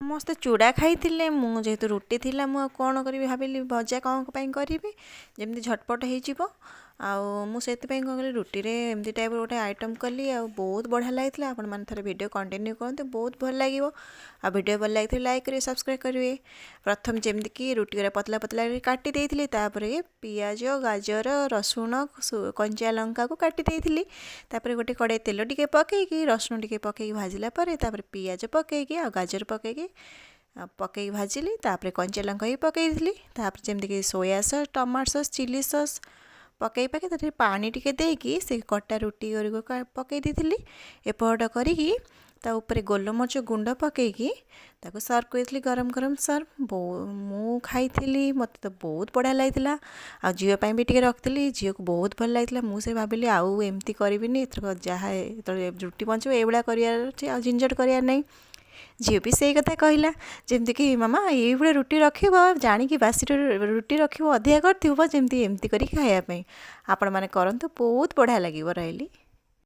ସମସ୍ତେ ଚୁଡ଼ା ଖାଇଥିଲେ। ମୁଁ ଯେହେତୁ ରୁଟି ଥିଲା ମୁଁ ଆଉ କ'ଣ କରିବି ଭାବିଲି ଭଜା କ'ଣ ପାଇଁ କରିବି ଯେମିତି ଝଟପଟ ହେଇଯିବ। ଆଉ ମୁଁ ସେଥିପାଇଁ କ'ଣ କଲି ରୁଟିରେ ଏମିତି ଟାଇପ୍ର ଗୋଟେ ଆଇଟମ୍ କଲି ଆଉ ବହୁତ ବଢ଼ିଆ ଲାଗିଥିଲା। ଆପଣମାନେ ଥରେ ଭିଡ଼ିଓ କଣ୍ଟିନ୍ୟୁ କରନ୍ତୁ, ବହୁତ ଭଲ ଲାଗିବ। ଆଉ ଭିଡ଼ିଓ ଭଲ ଲାଗିଥିଲେ ଲାଇକ୍ କରିବେ, ସବସ୍କ୍ରାଇବ୍ କରିବେ। ପ୍ରଥମେ ଯେମିତିକି ରୁଟି ଗୁରା ପତଲା ପତଲା କାଟି ଦେଇଥିଲି, ତାପରେ ପିଆଜ, ଗାଜର, ରସୁଣ, କଞ୍ଚା ଲଙ୍କାକୁ କାଟି ଦେଇଥିଲି। ତାପରେ ଗୋଟେ କଡ଼େଇ ତେଲ ଟିକେ ପକେଇକି ରସୁଣ ଟିକେ ପକେଇକି ଭାଜିଲା ପରେ ତାପରେ ପିଆଜ ପକେଇକି ଆଉ ଗାଜର ପକେଇକି ଭାଜିଲି। ତାପରେ କଞ୍ଚା ଲଙ୍କା ବି ପକେଇଥିଲି। ତାପରେ ଯେମିତିକି soya sauce, tomato sauce, chilli sauce ପକେଇ ତାପରେ ପାଣି ଟିକେ ଦେଇକି ସେ କଟା ରୁଟି ଗୁଡ଼ିକ ପକେଇ ଦେଇଥିଲି। ଏପଟ କରିକି ତା ଉପରେ ଗୋଲମରିଚ ଗୁଣ୍ଡ ପକେଇକି ତାକୁ ସର୍ଭ କରିଥିଲି, ଗରମ ଗରମ ସର୍ଭ। ମୁଁ ଖାଇଥିଲି, ମୋତେ ତ ବହୁତ ବଢ଼ିଆ ଲାଗିଥିଲା। ଆଉ ଝିଅ ପାଇଁ ବି ଟିକେ ରଖିଥିଲି, ଝିଅକୁ ବହୁତ ଭଲ ଲାଗିଥିଲା। ମୁଁ ସେ ଭାବିଲି ଆଉ ଏମିତି କରିବିନି, ଏଥରକ ଯାହା ଯେତେବେଳେ ରୁଟି ବଞ୍ଚିବ ଏଇଭଳିଆ କରିବାର ଅଛି, ଆଉ ଝିଞ୍ଝଟ କରିବାର ନାହିଁ। ଝିଅ ବି ସେଇ କଥା କହିଲା, ଯେମିତିକି ମାମା ଏଇଭଳିଆ ରୁଟି ରଖିବ, ଜାଣିକି ବାସି ରୁଟି ରଖିବ, ଅଧିକା କରିଥିବ, ଯେମିତି ଏମିତି କରିକି ଖାଇବା ପାଇଁ। ଆପଣମାନେ କରନ୍ତୁ, ବହୁତ ବଢ଼ିଆ ଲାଗିବ। ରହିଲି।